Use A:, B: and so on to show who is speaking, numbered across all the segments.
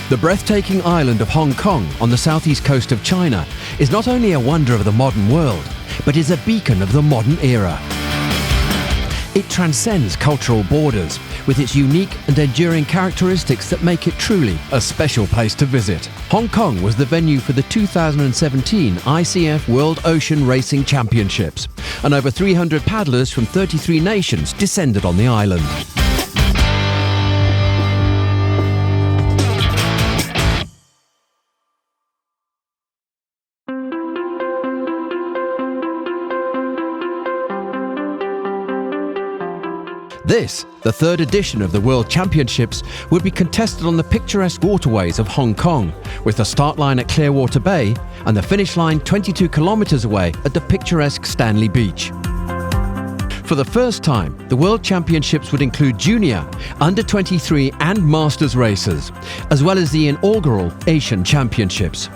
A: The breathtaking island of Hong Kong on the southeast coast of China is not only a wonder of the modern world, but is a beacon of the modern era. It transcends cultural borders with its unique and enduring characteristics that make it truly a special place to visit. Hong Kong was the venue for the 2017 ICF World Ocean Racing Championships, and over 300 paddlers from 33 nations descended on the island. This, the third edition of the World Championships, would be contested on the picturesque waterways of Hong Kong, with the start line at Clearwater Bay and the finish line 22 kilometres away at the picturesque Stanley Beach. For the first time, the World Championships would include junior, under-23 and masters races, as well as the inaugural Asian Championships.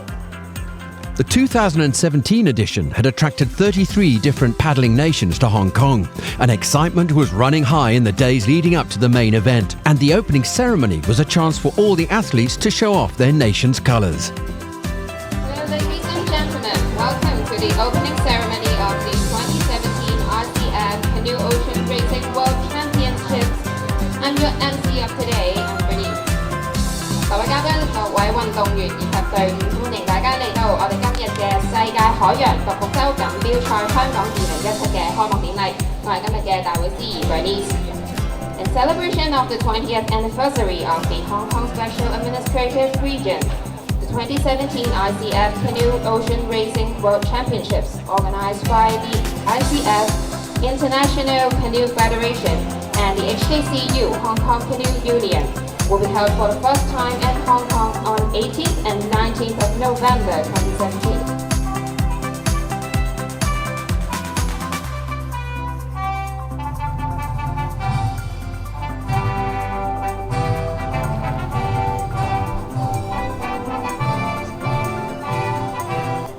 A: The 2017 edition had attracted 33 different paddling nations to Hong Kong, and excitement was running high in the days leading up to the main event, and the opening ceremony was a chance for all the athletes to show off their nation's colours.
B: Hello, ladies and gentlemen, welcome to the opening ceremony of the 2017 ICF Canoe Ocean Racing World Championships. I'm your MC of today, Anthony. 各位嘉賓、各位運動員以及隊伍，歡迎大家嚟到我哋今日嘅世界海洋獨木舟錦標賽香港2017嘅開幕典禮。我係今日嘅大會司儀 Bernice。In celebration of the 20th anniversary of the Hong Kong Special Administrative Region, the 2017 ICF Canoe Ocean Racing World Championships, organized by the ICF International Canoe Federation and the HKCU Hong Kong Canoe Union, will be held for the first time at Hong Kong on 18th and 19th of November 2017.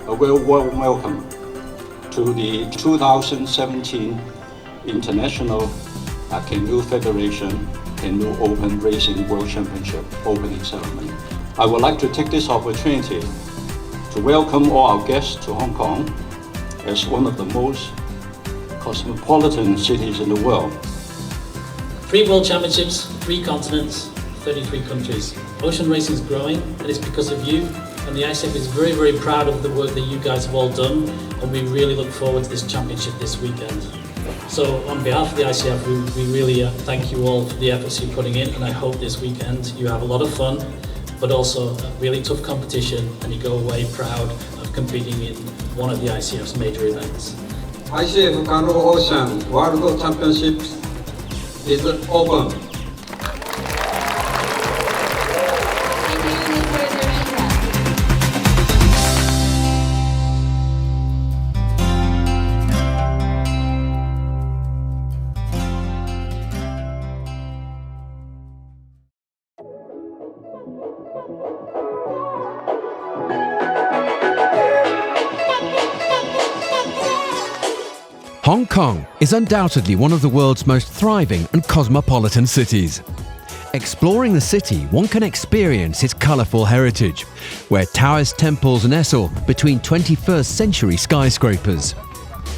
C: A warm welcome to the 2017 International Canoe Federation Canoe Open Racing World Championship opening ceremony. I would like to take this opportunity to welcome all our guests to Hong Kong as one of the most cosmopolitan cities in the world.
D: 3 World Championships, 3 continents, 33 countries. Ocean racing is growing, and it's because of you. And the ICF is very, very proud of the work that you guys have all done, and we really look forward to this championship this weekend. So on behalf of the ICF, we really thank you all for the efforts you're putting in, and I hope this weekend you have a lot of fun, but also a really tough competition, and you go away proud of competing in one of the ICF's major events.
E: ICF Canoe Ocean World Championships is open.
A: Hong Kong is undoubtedly one of the world's most thriving and cosmopolitan cities. Exploring the city, one can experience its colourful heritage, where Taoist temples nestle between 21st century skyscrapers.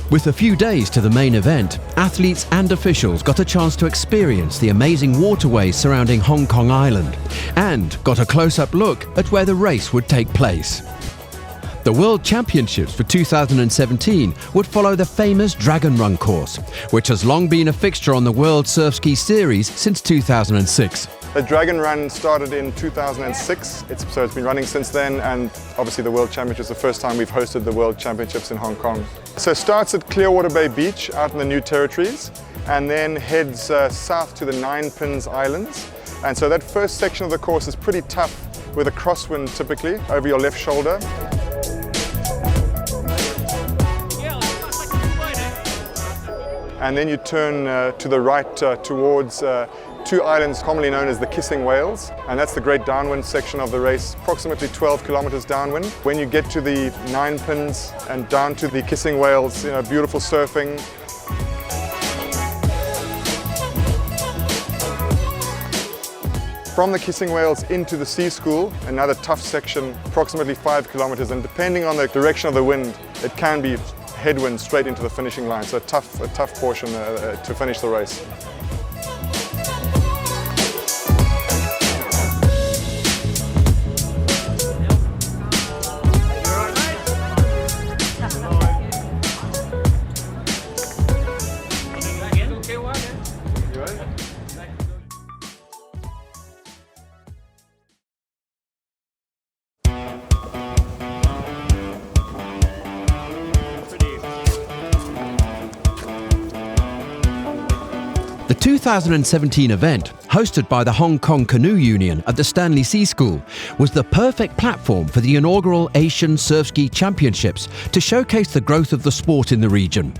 A: With a few days to the main event, athletes and officials got a chance to experience the amazing waterways surrounding Hong Kong Island, and got a close-up look at where the race would take place. The World Championships for 2017 would follow the famous Dragon Run course, which has long been a fixture on the World Surf Ski Series since 2006.
F: The Dragon Run started in 2006, so it's been running since then, and obviously the World Championships is the first time we've hosted the World Championships in Hong Kong. So it starts at Clearwater Bay Beach out in the New Territories, and then heads south to the Nine Pins Islands. And so that first section of the course is pretty tough, with a crosswind typically over your left shoulder. And then you turn to the right towards 2 islands commonly known as the Kissing Whales, and that's the great downwind section of the race, approximately 12 kilometers downwind. When you get to the Nine Pins and down to the Kissing Whales, beautiful surfing. from the kissing whales into the sea school, another tough section, approximately 5 kilometers, and depending on the direction of the wind, it can be headwind straight into the finishing line. So a tough portion to finish the race.
A: The 2017 event, hosted by the Hong Kong Canoe Union at the Stanley Sea School, was the perfect platform for the inaugural Asian Surf Ski Championships to showcase the growth of the sport in the region.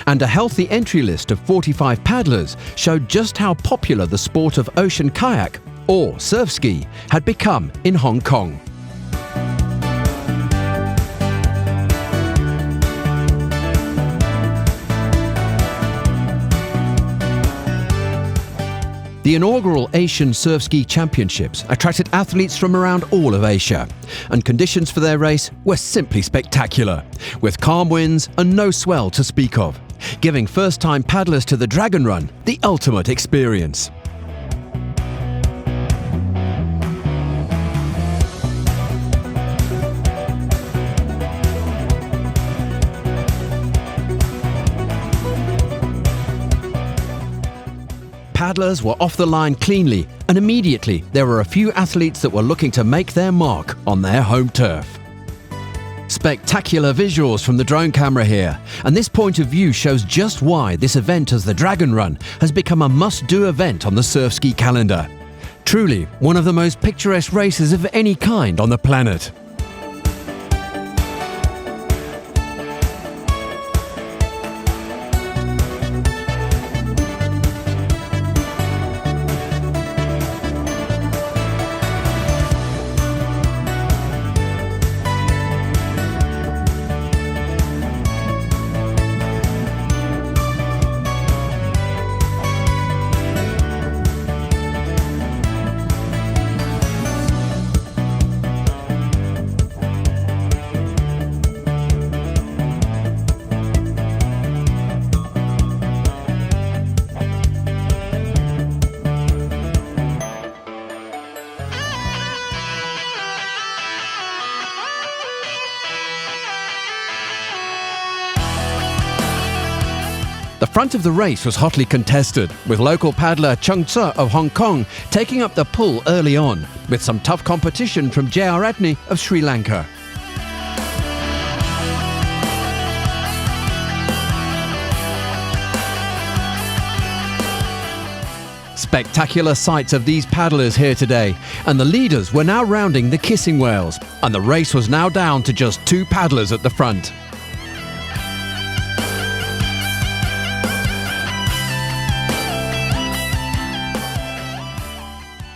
A: And a healthy entry list of 45 paddlers showed just how popular the sport of ocean kayak, or surf ski, had become in Hong Kong. The inaugural Asian Surf Ski Championships attracted athletes from around all of Asia, and conditions for their race were simply spectacular, with calm winds and no swell to speak of, giving first-time paddlers to the Dragon Run the ultimate experience. Paddlers were off the line cleanly, and immediately there were a few athletes that were looking to make their mark on their home turf. Spectacular visuals from the drone camera here, and this point of view shows just why this event as the Dragon Run has become a must-do event on the surf ski calendar. Truly, one of the most picturesque races of any kind on the planet. The front of the race was hotly contested, with local paddler Chung Tse of Hong Kong taking up the pull early on, with some tough competition from J.R. Adney of Sri Lanka. Spectacular sights of these paddlers here today, and the leaders were now rounding the kissing whales, and the race was now down to just 2 paddlers at the front.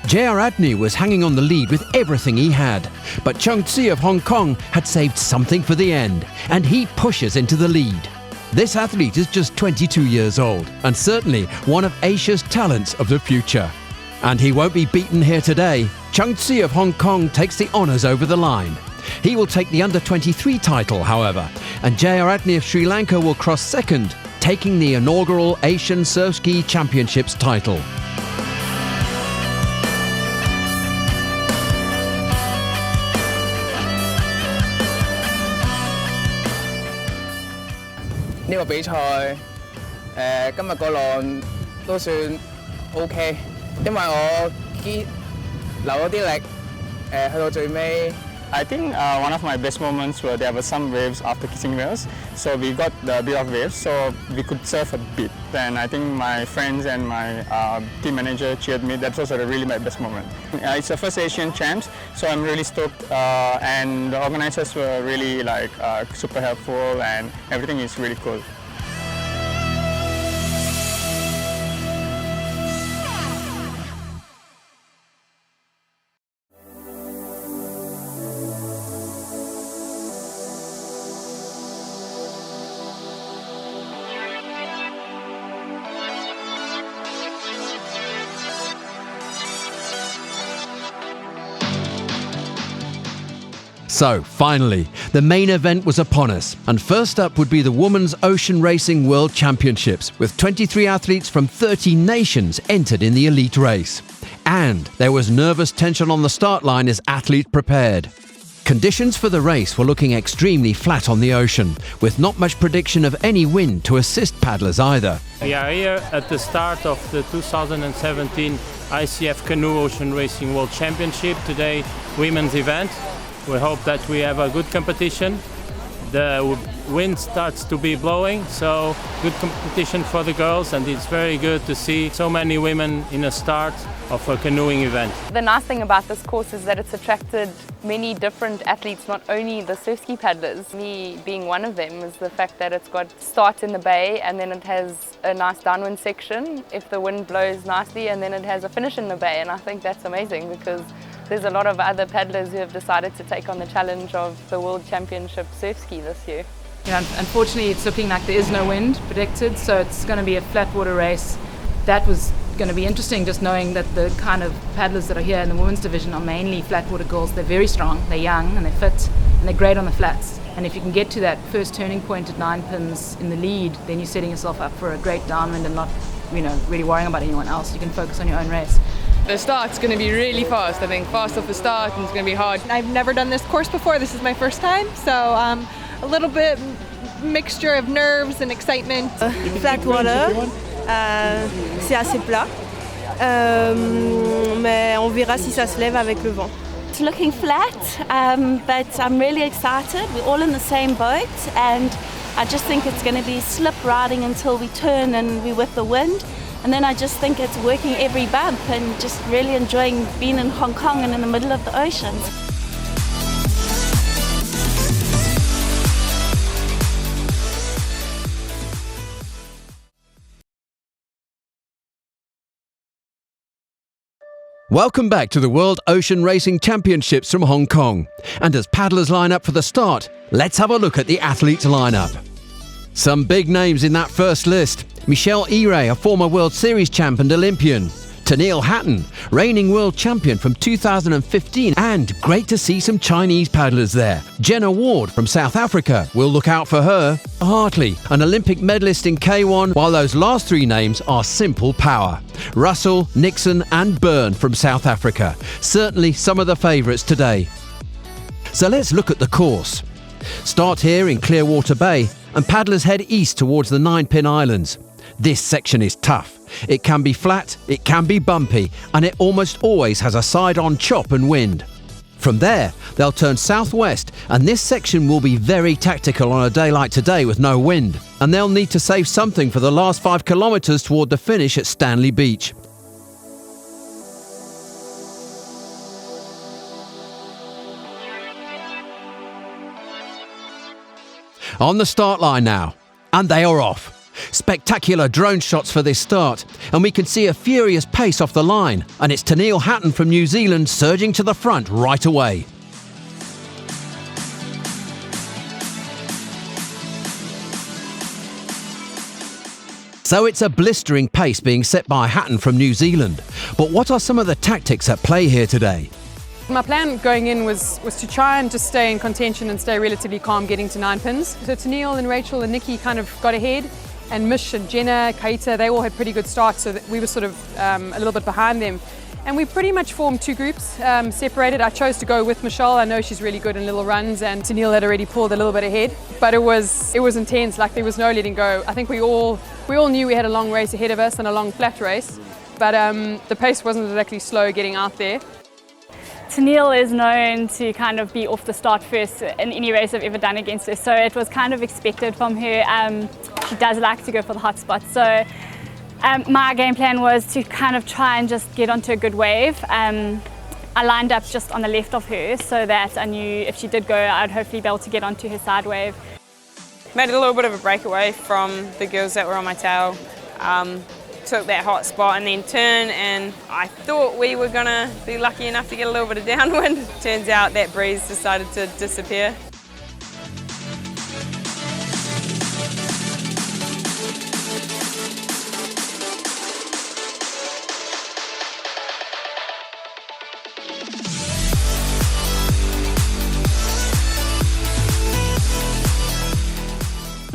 A: J.R. Adney was hanging on the lead with everything he had, but Chung Tse of Hong Kong had saved something for the end, and he pushes into the lead. This athlete is just 22 years old, and certainly one of Asia's talents of the future. And he won't be beaten here today. Chung Tse of Hong Kong takes the honours over the line. He will take the under-23 title, however, and J.R. Adney of Sri Lanka will cross second, taking the inaugural Asian Surf Ski Championships title.
G: 呢個比賽，今日個浪都算 OK， 因為我留咗啲力，去到最尾。
H: I think one of my best moments were there were some waves after kissing whales, so we got a bit of waves, so we could surf a bit. And I think my friends and my team manager cheered me. That was really my best moment. It's the first Asian Champs, so I'm really stoked. And the organizers were really super helpful, and everything is really cool.
A: So, finally, the main event was upon us, and first up would be the Women's Ocean Racing World Championships, with 23 athletes from 30 nations entered in the elite race. And there was nervous tension on the start line as athletes prepared. Conditions for the race were looking extremely flat on the ocean, with not much prediction of any wind to assist paddlers either.
I: We are here at the start of the 2017 ICF Canoe Ocean Racing World Championship, today women's event. We hope that we have a good competition. The wind starts to be blowing, so good competition for the girls, and it's very good to see so many women in a start of a canoeing event.
J: The nice thing about this course is that it's attracted many different athletes, not only the surf ski paddlers. Me being one of them is the fact that it's got start in the bay and then it has a nice downwind section if the wind blows nicely, and then it has a finish in the bay, and I think that's amazing because there's a lot of other paddlers who have decided to take on the challenge of the World Championship surf ski this year.
K: Yeah, unfortunately it's looking like there is no wind predicted, so it's going to be a flat water race. That was going to be interesting, just knowing that the kind of paddlers that are here in the women's division are mainly flat water girls. They're very strong, they're young and they're fit and they're great on the flats. And if you can get to that first turning point at 9 pins in the lead, then you're setting yourself up for a great downwind and not, really worrying about anyone else. You can focus on your own race.
L: The start's going to be really fast, I think, fast off the start, and it's going to be hard.
M: I've never done this course before, this is my first time, so a little bit mixture of nerves and excitement.
N: Flat water, c'est assez plat, mais on verra si ça se lève avec le vent.
O: It's looking flat, but I'm really excited. We're all in the same boat, and I just think it's going to be slip riding until we turn and we whip the wind. And then I just think it's working every bump and just really enjoying being in Hong Kong and in the middle of the ocean.
A: Welcome back to the World Ocean Racing Championships from Hong Kong. And as paddlers line up for the start, let's have a look at the athletes lineup. Some big names in that first list. Michelle Ire, a former World Series champ and Olympian. Tennille Hatton, reigning world champion from 2015, and great to see some Chinese paddlers there. Jenna Ward from South Africa, we'll look out for her. Hartley, an Olympic medalist in K1, while those last three names are simple power. Russell, Nixon and Byrne from South Africa. Certainly some of the favourites today. So let's look at the course. Start here in Clearwater Bay and paddlers head east towards the 9-pin islands. This section is tough. It can be flat, it can be bumpy, and it almost always has a side-on chop and wind. From there, they'll turn southwest, and this section will be very tactical on a day like today with no wind, and they'll need to save something for the last 5 kilometres toward the finish at Stanley Beach. On the start line now, and they are off. Spectacular drone shots for this start, and we can see a furious pace off the line, and it's Tennille Hatton from New Zealand surging to the front right away. So it's a blistering pace being set by Hatton from New Zealand. But what are some of the tactics at play here today?
L: My plan going in was to try and just stay in contention and stay relatively calm getting to 9 pins. So Tennille and Rachel and Nikki kind of got ahead, and Mish and Jenna, Kaita, they all had pretty good starts, so that we were sort of a little bit behind them. And we pretty much formed 2 groups, separated. I chose to go with Michelle. I know she's really good in little runs, and Tennille had already pulled a little bit ahead. But it was intense, like there was no letting go. I think we all knew we had a long race ahead of us and a long flat race, but the pace wasn't exactly slow getting out there.
P: Tennille is known to kind of be off the start first in any race I've ever done against her, so it was kind of expected from her. She does like to go for the hot spots, so my game plan was to kind of try and just get onto a good wave. I lined up just on the left of her so that I knew if she did go, I'd hopefully be able to get onto her side wave.
Q: Made a little bit of a breakaway from the girls that were on my tail. Took that hot spot and then turned, and I thought we were gonna be lucky enough to get a little bit of downwind. Turns out that breeze decided to disappear.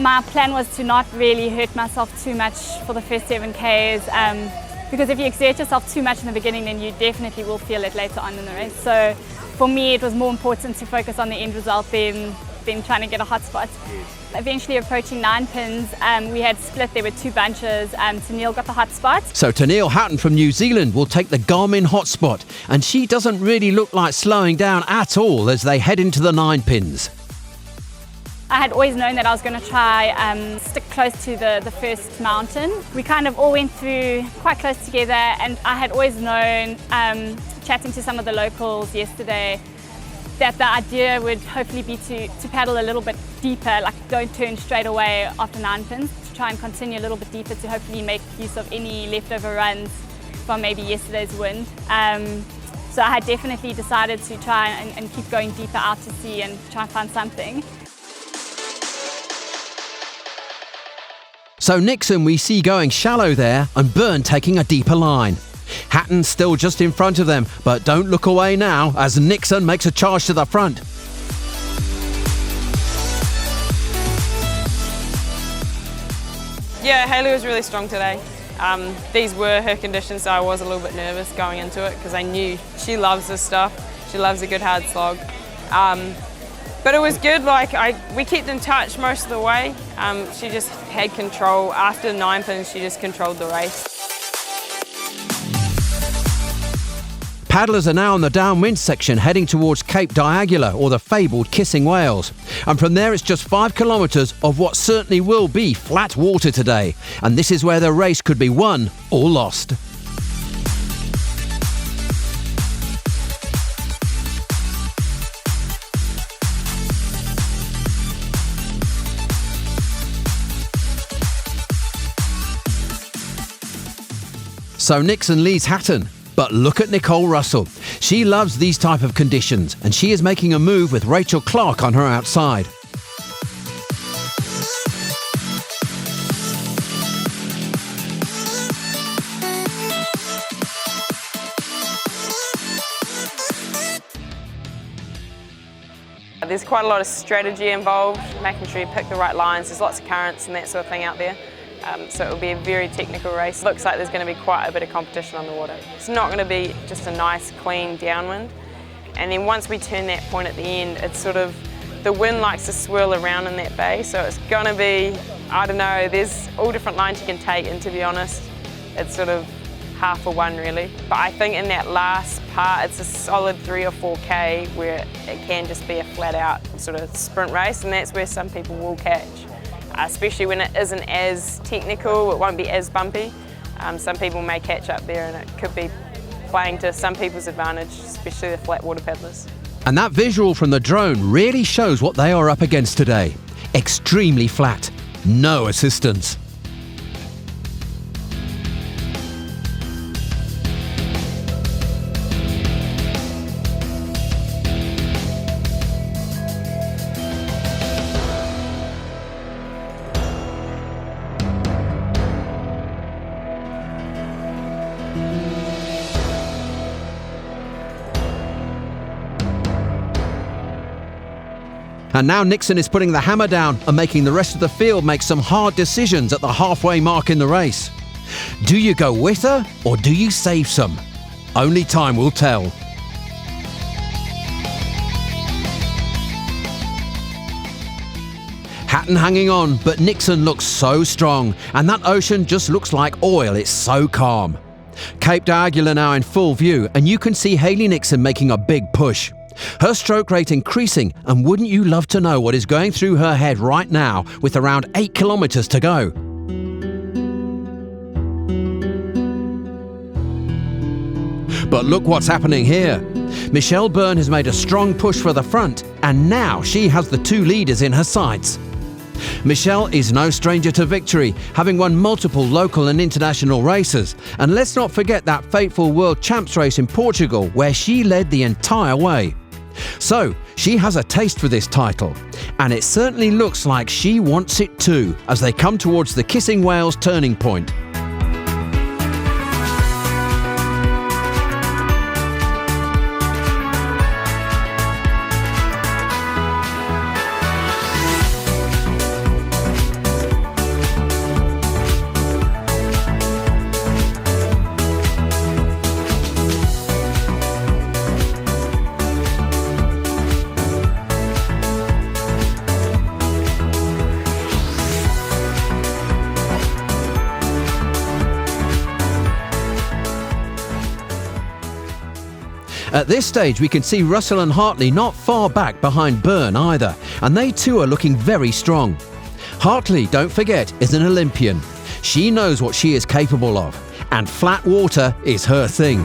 P: My plan was to not really hurt myself too much for the first 7Ks, because if you exert yourself too much in the beginning, then you definitely will feel it later on in the race. So for me, it was more important to focus on the end result than trying to get a hot spot. Eventually approaching 9 pins, we had split, there were 2 bunches, Tennille got the hot spot.
A: So Tennille Hatton from New Zealand will take the Garmin hotspot, and she doesn't really look like slowing down at all as they head into the 9 pins.
P: I had always known that I was going to try stick close to the first mountain. We kind of all went through quite close together, and I had always known, chatting to some of the locals yesterday, that the idea would hopefully be to paddle a little bit deeper, like don't turn straight away after 9 pins, to try and continue a little bit deeper to hopefully make use of any leftover runs from maybe yesterday's wind. So I had definitely decided to try and keep going deeper out to sea and try and find something.
A: So Nixon we see going shallow there, and Byrne taking a deeper line. Hatton still just in front of them, but don't look away now as Nixon makes a charge to the front.
Q: Yeah, Hayley was really strong today. These were her conditions, so I was a little bit nervous going into it because I knew she loves this stuff. She loves a good hard slog. But it was good, we kept in touch most of the way. She just had control. After 9 pins, she just controlled the race.
A: Paddlers are now on the downwind section heading towards Cape Diagula, or the fabled Kissing Whales. And from there it's just 5 kilometres of what certainly will be flat water today. And this is where the race could be won or lost. So Nixon leads Hatton. But look at Nicole Russell. She loves these type of conditions, and she is making a move with Rachel Clark on her outside.
Q: There's quite a lot of strategy involved, making sure you pick the right lines. There's lots of currents and that sort of thing out there. So it will be a very technical race. Looks like there's going to be quite a bit of competition on the water. It's not going to be just a nice, clean downwind. And then once we turn that point at the end, it's sort of, the wind likes to swirl around in that bay. So it's going to be, I don't know, there's all different lines you can take, and to be honest, it's sort of half for one really. But I think in that last part, it's a solid 3 or 4K where it can just be a flat out sort of sprint race, and that's where some people will catch. Especially when it isn't as technical, it won't be as bumpy. Some people may catch up there, and it could be playing to some people's advantage, especially the flat water paddlers.
A: And that visual from the drone really shows what they are up against today. Extremely flat, no assistance. And now Nixon is putting the hammer down and making the rest of the field make some hard decisions at the halfway mark in the race. Do you go with her, or do you save some? Only time will tell. Hatton hanging on, but Nixon looks so strong, and that ocean just looks like oil, it's so calm. Cape Diagula now in full view, and you can see Hayley Nixon making a big push. Her stroke rate increasing, and wouldn't you love to know what is going through her head right now with around 8 kilometres to go? But look what's happening here. Michelle Byrne has made a strong push for the front, and now she has the 2 leaders in her sights. Michelle is no stranger to victory, having won multiple local and international races. And let's not forget that fateful World Champs race in Portugal, where she led the entire way. So, she has a taste for this title, and it certainly looks like she wants it too, as they come towards the Kissing Whales turning point. At this stage, we can see Russell and Hartley not far back behind Byrne either, and they too are looking very strong. Hartley, don't forget, is an Olympian. She knows what she is capable of, and flat water is her thing.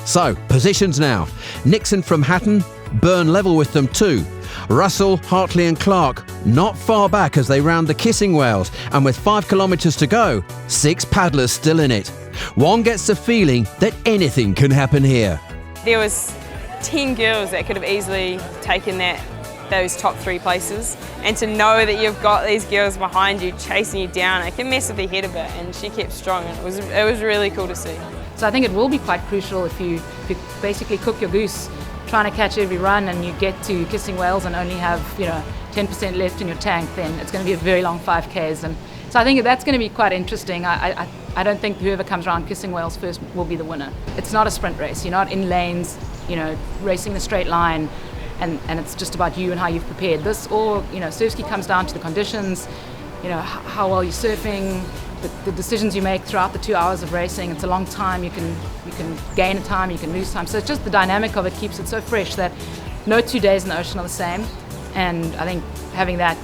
A: So, positions now. Nixon from Hatton, Byrne level with them too. Russell, Hartley and Clark not far back as they round the Kissing Whales, and with 5 kilometres to go, 6 paddlers still in it. One gets the feeling that anything can happen here.
Q: There was 10 girls that could have easily taken those top 3 places, and to know that you've got these girls behind you chasing you down, it can mess with your head a bit, and she kept strong, and it was really cool to see.
K: So I think it will be quite crucial if you basically cook your goose trying to catch every run and you get to Kissing Whales and only have 10% left in your tank, then it's going to be a very long 5Ks. And so I think that's going to be quite interesting. I don't think whoever comes around Kissing Whales first will be the winner. It's not a sprint race. You're not in lanes, racing the straight line, and it's just about you and how you've prepared. This or, surf ski comes down to the conditions, how well you're surfing, the decisions you make throughout the 2 hours of racing. It's a long time. You can gain time, you can lose time. So it's just the dynamic of it keeps it so fresh that no 2 days in the ocean are the same. And I think having that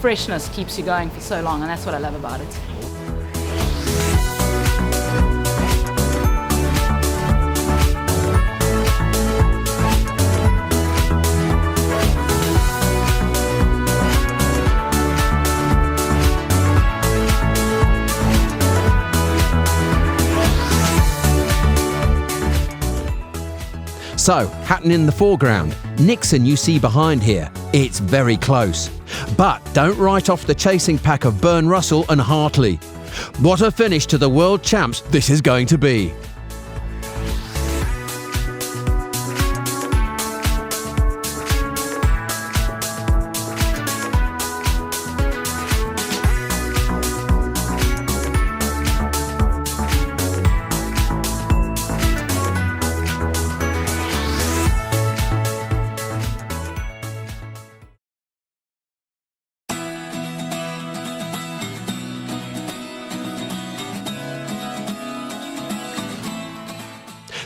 K: freshness keeps you going for so long, and that's what I love about it.
A: So, Hatton in the foreground, Nixon you see behind here. It's very close. But don't write off the chasing pack of Byrne, Russell and Hartley. What a finish to the World Champs this is going to be.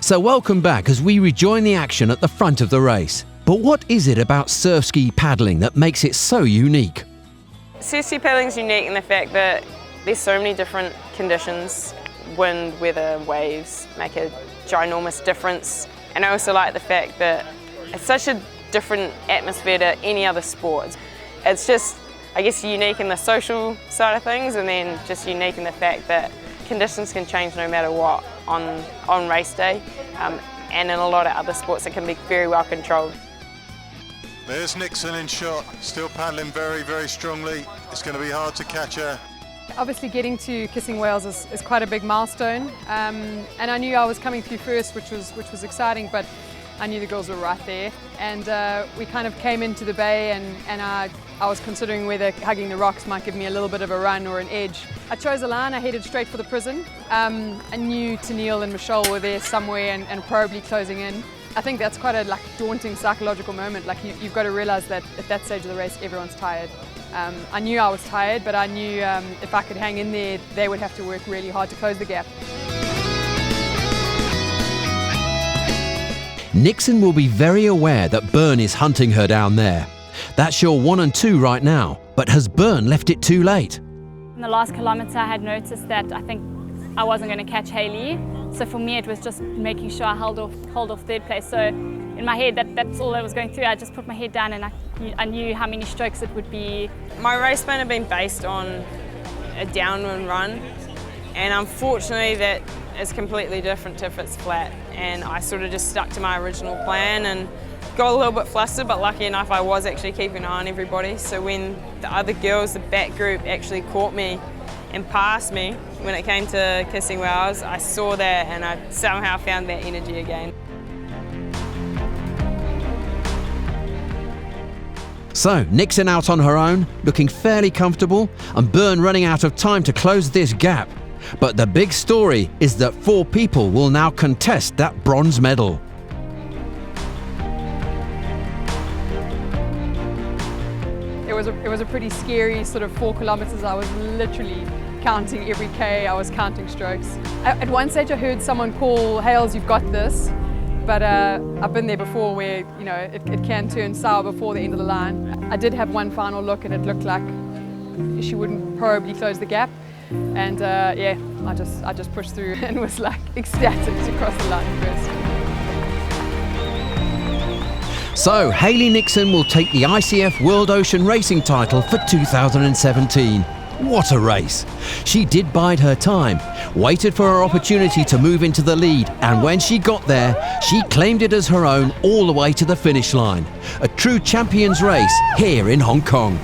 A: So welcome back as we rejoin the action at the front of the race. But what is it about surf ski paddling that makes it so unique?
Q: Surf ski paddling is unique in the fact that there's so many different conditions. Wind, weather, waves make a ginormous difference. And I also like the fact that it's such a different atmosphere to any other sport. It's just, I guess, unique in the social side of things, and then just unique in the fact that conditions can change no matter what on race day, and in a lot of other sports it can be very well controlled.
R: There's Nixon in shot, still paddling very, very strongly. It's going to be hard to catch her.
L: Obviously getting to Kissing Whales is quite a big milestone, and I knew I was coming through first, which was exciting, but I knew the girls were right there, and we kind of came into the bay, and I was considering whether hugging the rocks might give me a little bit of a run or an edge. I chose a line, I headed straight for the prison. I knew Tennille and Michelle were there somewhere and probably closing in. I think that's quite a daunting psychological moment. You've got to realise that at that stage of the race everyone's tired. I knew I was tired, but I knew if I could hang in there, they would have to work really hard to close the gap.
A: Nixon will be very aware that Byrne is hunting her down there. That's your 1 and 2 right now, but has Byrne left it too late?
P: In the last kilometre I had noticed that I think I wasn't going to catch Hayley, so for me it was just making sure I hold off third place. So in my head that's all that was going through. I just put my head down and I knew how many strokes it would be.
Q: My race plan had been based on a downwind run, and unfortunately that is completely different if it's flat, and I sort of just stuck to my original plan and got a little bit flustered, but lucky enough I was actually keeping an eye on everybody. So when the other girls, the back group, actually caught me and passed me when it came to Kissing Whales, I saw that and I somehow found that energy again.
A: So, Nixon out on her own, looking fairly comfortable, and Byrne running out of time to close this gap. But the big story is that 4 people will now contest that bronze medal.
L: It was a pretty scary sort of 4 kilometers. I was literally counting every K, I was counting strokes. At one stage I heard someone call, "Hales, you've got this." But I've been there before where, you know, it can turn sour before the end of the line. I did have one final look and it looked like she wouldn't probably close the gap. And yeah, I just pushed through and was like ecstatic to cross the line first.
A: So, Hayley Nixon will take the ICF World Ocean Racing title for 2017. What a race! She did bide her time, waited for her opportunity to move into the lead, and when she got there, she claimed it as her own all the way to the finish line. A true champion's race here in Hong Kong.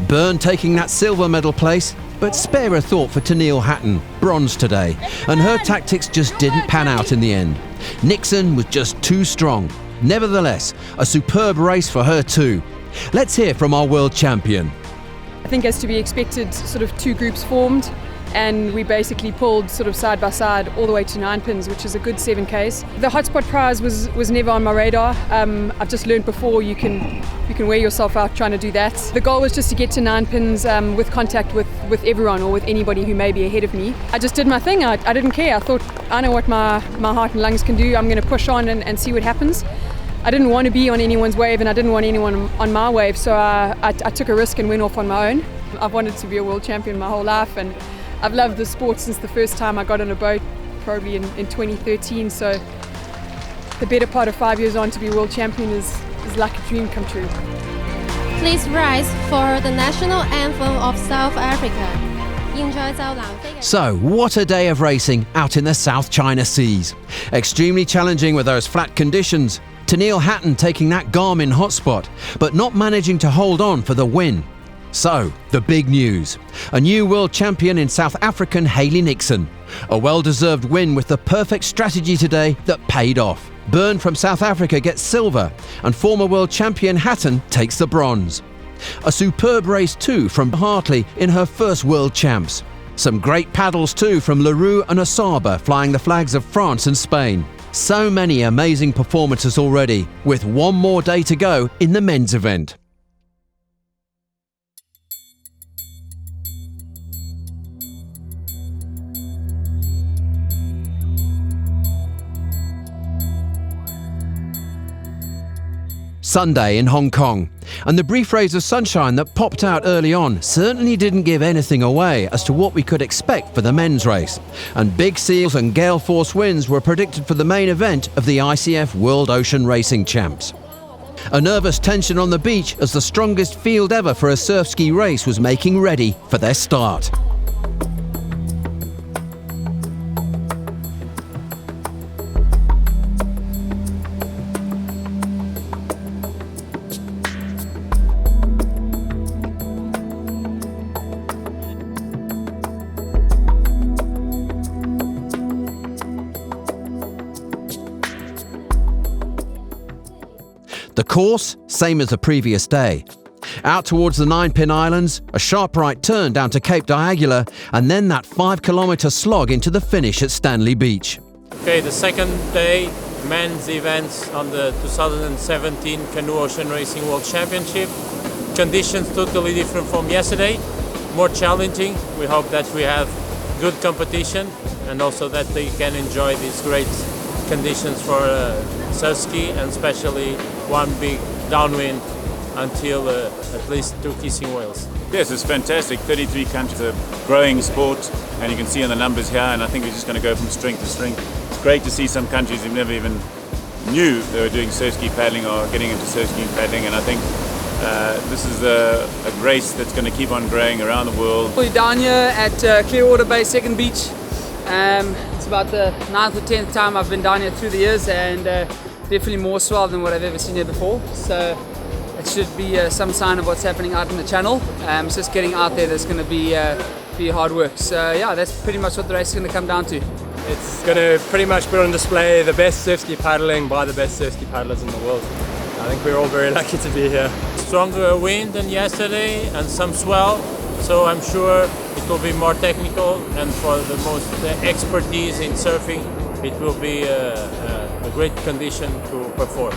A: Byrne taking that silver medal place, but spare a thought for Tennille Hatton, bronze today, and her tactics just didn't pan out in the end. Nixon was just too strong. Nevertheless, a superb race for her too. Let's hear from our world champion.
L: I think as to be expected, sort of 2 groups formed, and we basically pulled sort of side by side all the way to 9 pins, which is a good 7Ks. The hotspot prize was never on my radar. I've just learned before you can wear yourself out trying to do that. The goal was just to get to 9 pins with contact with everyone or with anybody who may be ahead of me. I just did my thing. I didn't care. I thought, I know what my heart and lungs can do. I'm going to push on and see what happens. I didn't want to be on anyone's wave and I didn't want anyone on my wave, so I took a risk and went off on my own. I've wanted to be a world champion my whole life, and I've loved the sport since the first time I got on a boat, probably in 2013, so the better part of 5 years on to be world champion is like a dream come true.
S: Please rise for the national anthem of South Africa.
A: So, what a day of racing out in the South China Seas. Extremely challenging with those flat conditions. Tennille Hatton taking that Garmin hotspot, but not managing to hold on for the win. So, the big news. A new world champion in South African Hayley Nixon. A well-deserved win with the perfect strategy today that paid off. Byrne from South Africa gets silver, and former world champion Hatton takes the bronze. A superb race too from Hartley in her first world champs. Some great paddles too from Leroux and Asaba flying the flags of France and Spain. So many amazing performances already, with one more day to go in the men's event. Sunday in Hong Kong, and the brief rays of sunshine that popped out early on certainly didn't give anything away as to what we could expect for the men's race, and big seals and gale force winds were predicted for the main event of the ICF World Ocean Racing Champs. A nervous tension on the beach as the strongest field ever for a surf ski race was making ready for their start. The course, same as the previous day. Out towards the 9-pin islands, a sharp right turn down to Cape Diaguila, and then that 5-kilometre slog into the finish at Stanley Beach.
I: Okay, the second day, men's events on the 2017 Canoe Ocean Racing World Championship. Conditions totally different from yesterday, more challenging. We hope that we have good competition and also that they can enjoy these great conditions for surf ski, and especially one big downwind until at least 2 kissing whales.
T: Yes, it's fantastic. 33 countries, a growing sport, and you can see on the numbers here, and I think we're just going to go from strength to strength. It's great to see some countries who never even knew they were doing surf ski paddling or getting into surf ski paddling, and I think this is a race that's going to keep on growing around the world.
U: We're down here at Clearwater Bay Second Beach. It's about the 9th or 10th time I've been down here through the years, and definitely more swell than what I've ever seen here before. So it should be some sign of what's happening out in the channel. It's just getting out there that's going to be hard work. So yeah, that's pretty much what the race is going to come down to.
B: It's going to pretty much put on display the best surf ski paddling by the best surf ski paddlers in the world. I think we're all very lucky to be here. Stronger wind than yesterday and some swell, so I'm sure it will be more technical, and for the most expertise in surfing, it will be a great condition to perform.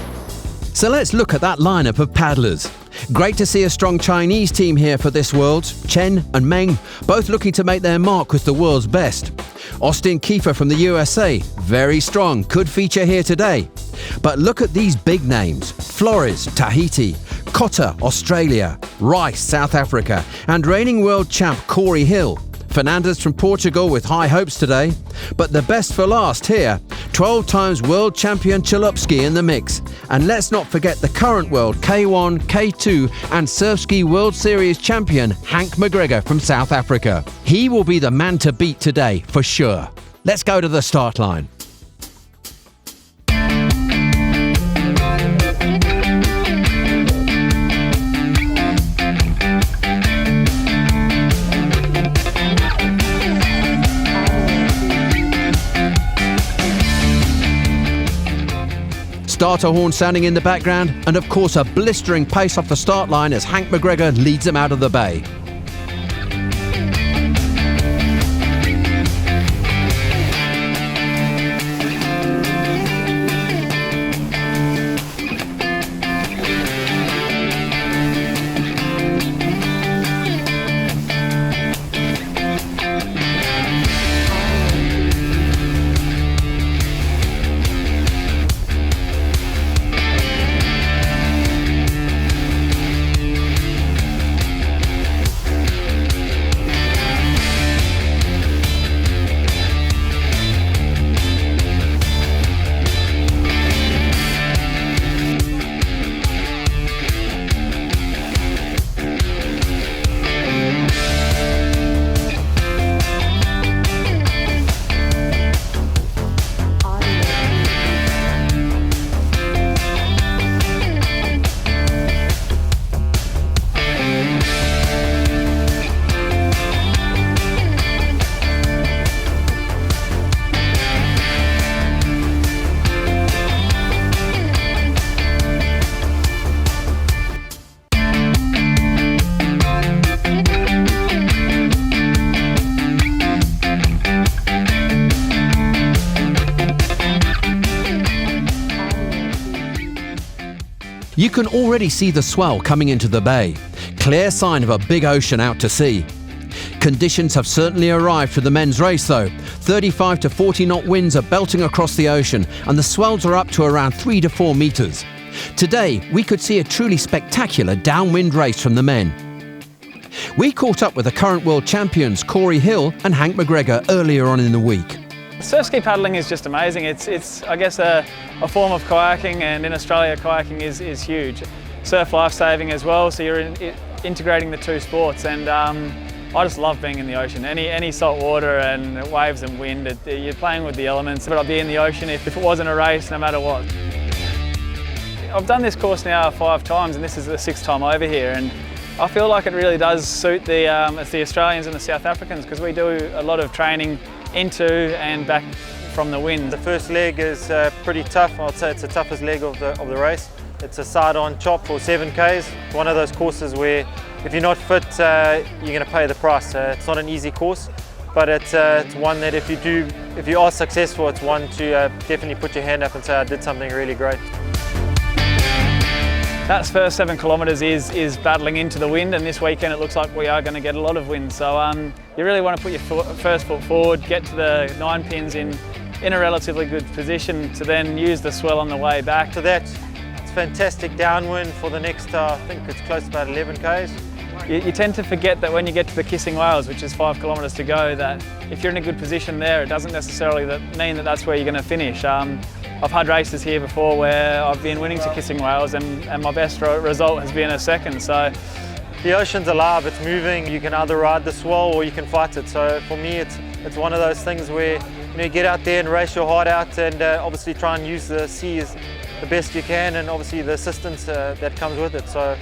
A: So let's look at that lineup of paddlers. Great to see a strong Chinese team here for this Worlds. Chen and Meng both looking to make their mark with the world's best. Austin Kiefer from the USA, very strong, could feature here today. But look at these big names: Flores, Tahiti; Cotter, Australia; Rice, South Africa; and reigning world champ Corey Hill. Fernandez from Portugal with high hopes today. But the best for last here, 12 times world champion Chalupsky in the mix. And let's not forget the current world K1, K2 and Surf Ski World Series champion Hank McGregor from South Africa. He will be the man to beat today for sure. Let's go to the start line. Starter horn sounding in the background, and of course a blistering pace off the start line as Hank McGregor leads them out of the bay. You can already see the swell coming into the bay. Clear sign of a big ocean out to sea. Conditions have certainly arrived for the men's race though. 35 to 40 knot winds are belting across the ocean and the swells are up to around 3 to 4 metres. Today, we could see a truly spectacular downwind race from the men. We caught up with the current world champions Corey Hill and Hank McGregor earlier on in the week.
V: Surf ski paddling is just amazing. It's I guess a form of kayaking, and in Australia kayaking is huge. Surf life-saving as well, so you're integrating the two sports, and I just love being in the ocean. Any salt water and waves and wind, you're playing with the elements. But I'd be in the ocean if it wasn't a race, no matter what. I've done this course now 5 times, and this is the 6th time over here, and I feel like it really does suit the Australians and the South Africans, because we do a lot of training into and back from the wind.
W: The first leg is pretty tough. I'd say it's the toughest leg of the race. It's a side-on chop for 7Ks. One of those courses where if you're not fit, you're going to pay the price. It's not an easy course, but it's one that if you are successful, it's one to definitely put your hand up and say, I did something really great.
V: That first 7 kilometres is battling into the wind, and this weekend it looks like we are going to get a lot of wind. So you really want to put your first foot forward, get to the 9 pins in a relatively good position to then use the swell on the way back.
W: So that's fantastic downwind for the next, I think it's close to about 11 Ks.
V: You tend to forget that when you get to the Kissing Whales, which is 5 kilometres to go, that if you're in a good position there, it doesn't necessarily mean that that's where you're going to finish. I've had races here before where I've been winning to Kissing Whales, and my best result has been a second. So
W: the ocean's alive, it's moving. You can either ride the swell or you can fight it. So for me, it's one of those things where you get out there and race your heart out, and obviously try and use the sea as the best you can, and obviously the assistance that comes with it. So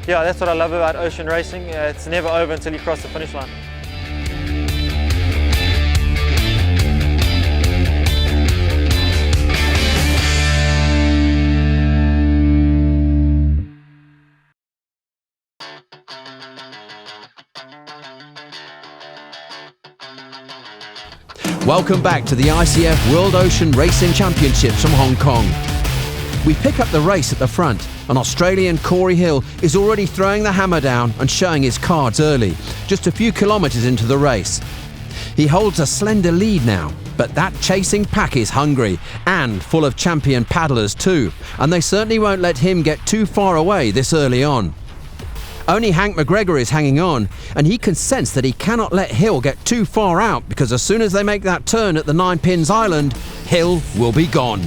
W: yeah, that's what I love about ocean racing. It's never over until you cross the finish line.
A: Welcome back to the ICF World Ocean Racing Championships from Hong Kong. We pick up the race at the front, and Australian Corey Hill is already throwing the hammer down and showing his cards early, just a few kilometres into the race. He holds a slender lead now, but that chasing pack is hungry and full of champion paddlers too, and they certainly won't let him get too far away this early on. Only Hank McGregor is hanging on, and he can sense that he cannot let Hill get too far out, because as soon as they make that turn at the 9 Pins Island, Hill will be gone.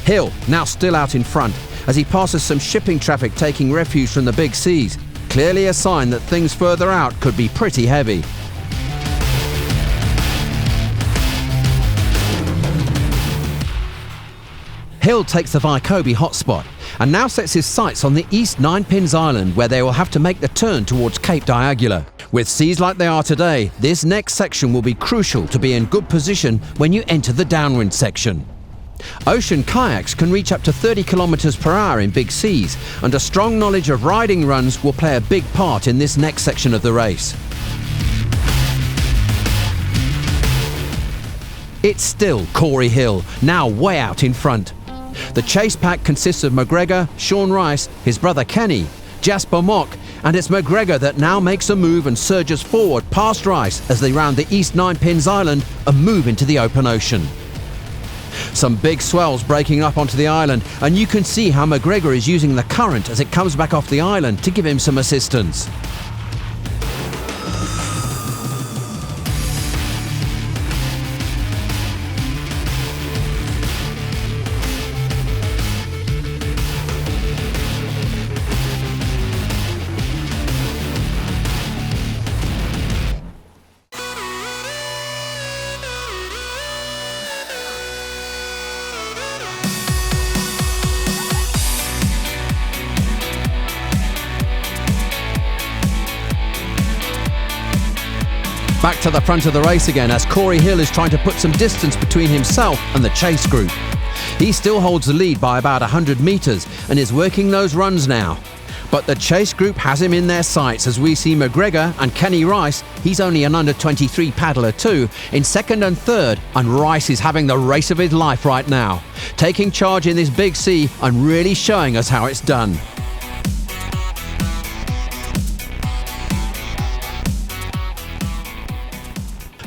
A: Hill now still out in front as he passes some shipping traffic taking refuge from the big seas, clearly a sign that things further out could be pretty heavy. Hill takes the Waikobi hotspot and now sets his sights on the East 9 Pins Island, where they will have to make the turn towards Cape Diagula. With seas like they are today, this next section will be crucial to be in good position when you enter the downwind section. Ocean kayaks can reach up to 30 kilometers per hour in big seas, and a strong knowledge of riding runs will play a big part in this next section of the race. It's still Corey Hill, now way out in front. The chase pack consists of McGregor, Sean Rice, his brother Kenny, Jasper Mock, and it's McGregor that now makes a move and surges forward past Rice as they round the East 9 Pins Island and move into the open ocean. Some big swells breaking up onto the island, and you can see how McGregor is using the current as it comes back off the island to give him some assistance. Back to the front of the race again as Corey Hill is trying to put some distance between himself and the chase group. He still holds the lead by about 100 metres and is working those runs now. But the chase group has him in their sights as we see McGregor and Kenny Rice, he's only an under-23 paddler too, in second and third, and Rice is having the race of his life right now, taking charge in this big sea and really showing us how it's done.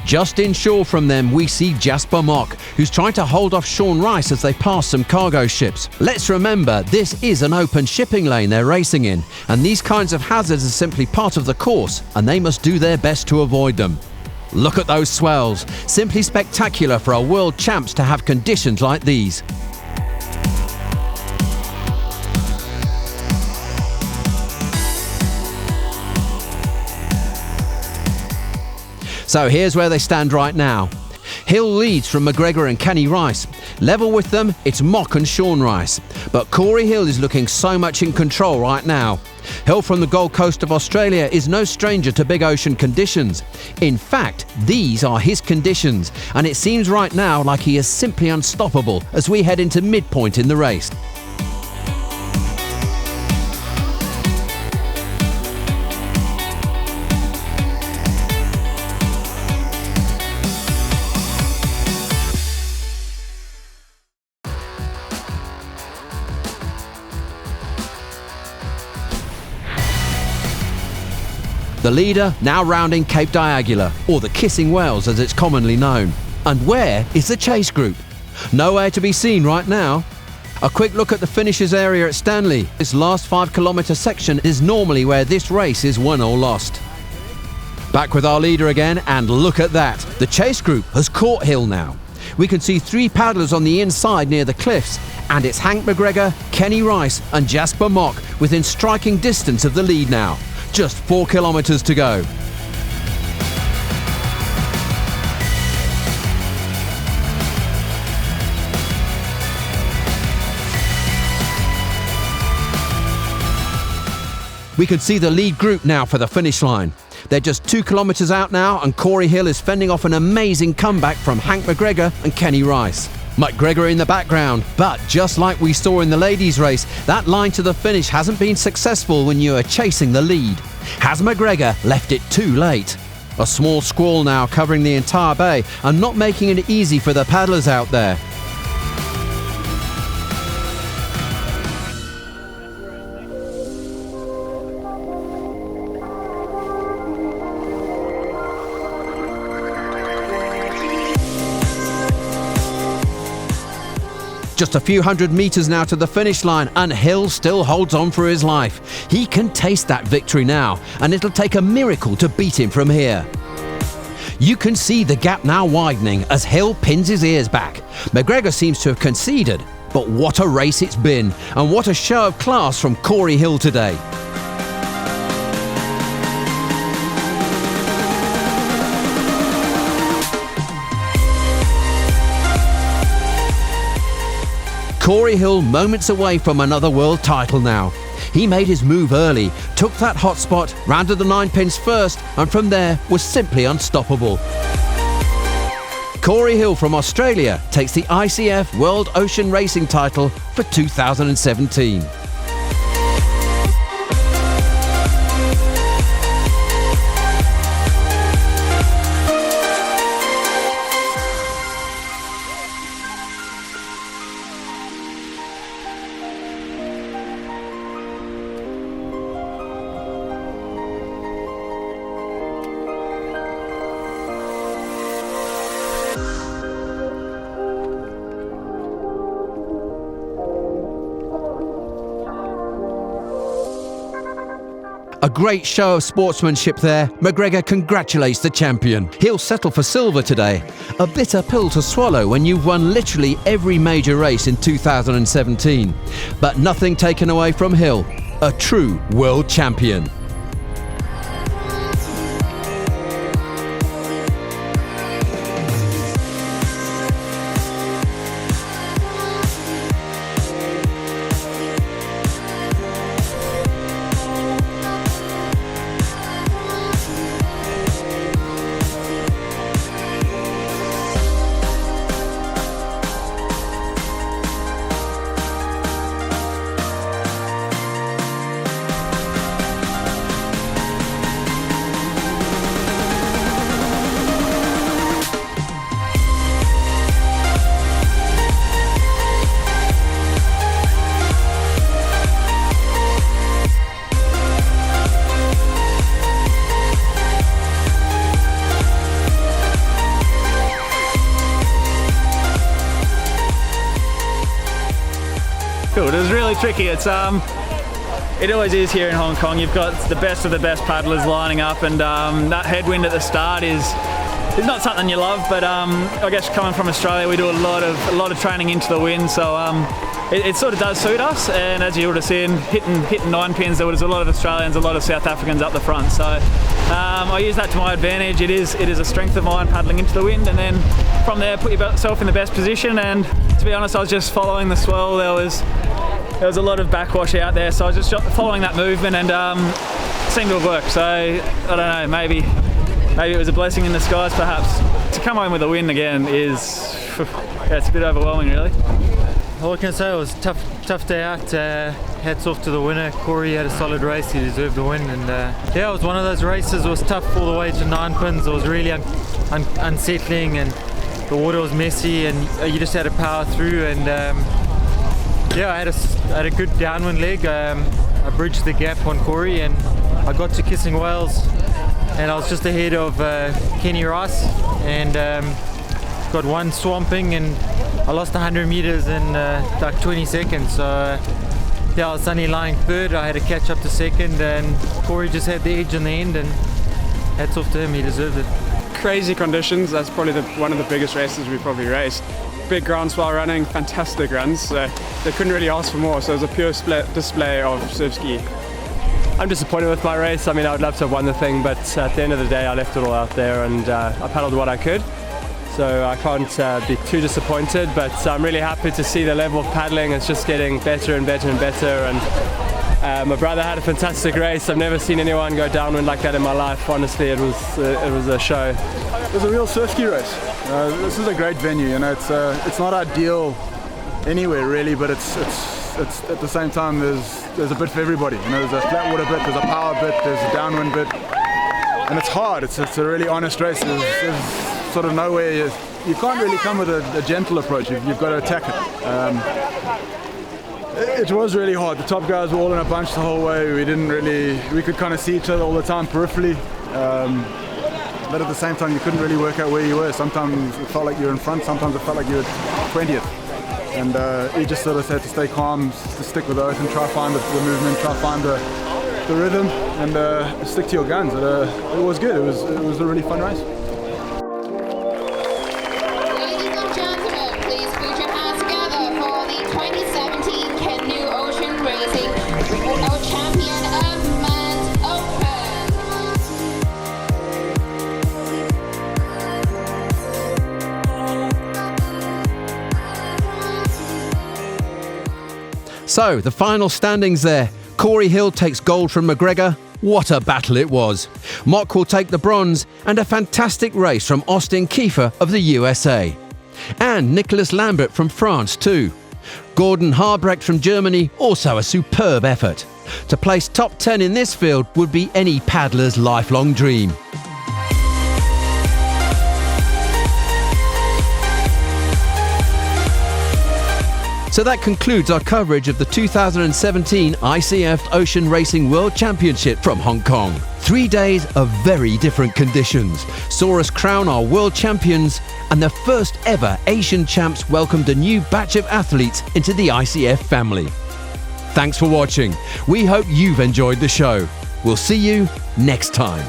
A: Just inshore from them we see Jasper Mock, who's trying to hold off Sean Rice as they pass some cargo ships. Let's remember, this is an open shipping lane they're racing in, and these kinds of hazards are simply part of the course, and they must do their best to avoid them. Look at those swells, simply spectacular for a world champs to have conditions like these. So here's where they stand right now. Hill leads from McGregor and Kenny Rice. Level with them, it's Mock and Sean Rice. But Corey Hill is looking so much in control right now. Hill from the Gold Coast of Australia is no stranger to big ocean conditions. In fact, these are his conditions, and it seems right now like he is simply unstoppable as we head into midpoint in the race. The leader now rounding Cape Diagula, or the Kissing Whales as it's commonly known. And where is the chase group? Nowhere to be seen right now. A quick look at the finishers area at Stanley. This last 5 kilometre section is normally where this race is won or lost. Back with our leader again, and look at that. The chase group has caught Hill now. We can see 3 paddlers on the inside near the cliffs, and it's Hank McGregor, Kenny Rice and Jasper Mock within striking distance of the lead now. Just 4 kilometres to go. We can see the lead group now for the finish line. They're just 2 kilometres out now, and Corey Hill is fending off an amazing comeback from Hank McGregor and Kenny Rice. McGregor in the background, but just like we saw in the ladies' race, that line to the finish hasn't been successful when you are chasing the lead. Has McGregor left it too late? A small squall now covering the entire bay and not making it easy for the paddlers out there. Just a few hundred metres now to the finish line, and Hill still holds on for his life. He can taste that victory now, and it'll take a miracle to beat him from here. You can see the gap now widening as Hill pins his ears back. McGregor seems to have conceded, but what a race it's been, and what a show of class from Corey Hill today. Corey Hill moments away from another world title now. He made his move early, took that hot spot, rounded the 9 pins first, and from there was simply unstoppable. Corey Hill from Australia takes the ICF World Ocean Racing title for 2017. A great show of sportsmanship there. McGregor congratulates the champion. He'll settle for silver today. A bitter pill to swallow when you've won literally every major race in 2017. But nothing taken away from Hill, a true world champion.
V: Cool. It was really tricky. It always is here in Hong Kong. You've got the best of the best paddlers lining up, and that headwind at the start is not something you love. But I guess coming from Australia, we do a lot of training into the wind, so it sort of does suit us. And as you would have seen, hitting 9 pins, there was a lot of Australians, a lot of South Africans up the front. So I use that to my advantage. It is a strength of mine, paddling into the wind, and then from there put yourself in the best position. And to be honest, I was just following the swell. There was a lot of backwash out there, so I was just following that movement, and seemed to have worked. So I don't know, maybe it was a blessing in disguise perhaps. To come home with a win again is, it's a bit overwhelming really.
W: All I can say, it was a tough day out. Hats off to the winner. Corey had a solid race, he deserved the win, and yeah, it was one of those races. It was tough all the way to 9 pins. It was really unsettling, and the water was messy, and you just had to power through. And yeah, I had a good downwind leg. I bridged the gap on Corey, and I got to Kissing Whales, and I was just ahead of Kenny Rice, and got one swamping, and I lost 100 meters in like 20 seconds. So yeah, I was only lying third. I had to catch up to second, and Corey just had the edge in the end, and hats off to him, he deserved it.
C: Crazy conditions. That's probably one of the biggest races we've probably raced. Big groundswell running, fantastic runs. They couldn't really ask for more, so it was a pure display of surf ski.
B: I'm disappointed with my race. I mean, I would love to have won the thing, but at the end of the day I left it all out there, and I paddled what I could. So I can't be too disappointed, but I'm really happy to see the level of paddling. It's just getting better and better and better. And my brother had a fantastic race. I've never seen anyone go downwind like that in my life. Honestly, it was a show.
D: It was a real surf ski race. This is a great venue. You know, it's not ideal anywhere really, but it's at the same time there's a bit for everybody. You know, there's a flat water bit, there's a power bit, there's a downwind bit. and it's hard. It's a really honest race. There's sort of nowhere you can't really come with a gentle approach. You've got to attack it. It was really hard. The top guys were all in a bunch the whole way. We could kind of see each other all the time peripherally. But at the same time, you couldn't really work out where you were. Sometimes it felt like you were in front, sometimes it felt like you were 20th. And you just sort of had to stay calm, to stick with the oath and try to find the movement, try to find the rhythm, and stick to your guns. It was good. It was a really fun race.
E: Ladies and gentlemen, please put your hands together for the 2017 Canoe Ocean Racing World Champion of Men's Open.
A: So, the final standings there. Corey Hill takes gold from McGregor. What a battle it was. Mock will take the bronze, and a fantastic race from Austin Kiefer of the USA. And Nicholas Lambert from France too. Gordon Harbrecht from Germany, also a superb effort. To place top 10 in this field would be any paddler's lifelong dream. So that concludes our coverage of the 2017 ICF Ocean Racing World Championship from Hong Kong. 3 days of very different conditions saw us crown our world champions, and the first ever Asian champs welcomed a new batch of athletes into the ICF family. Thanks for watching. We hope you've enjoyed the show. We'll see you next time.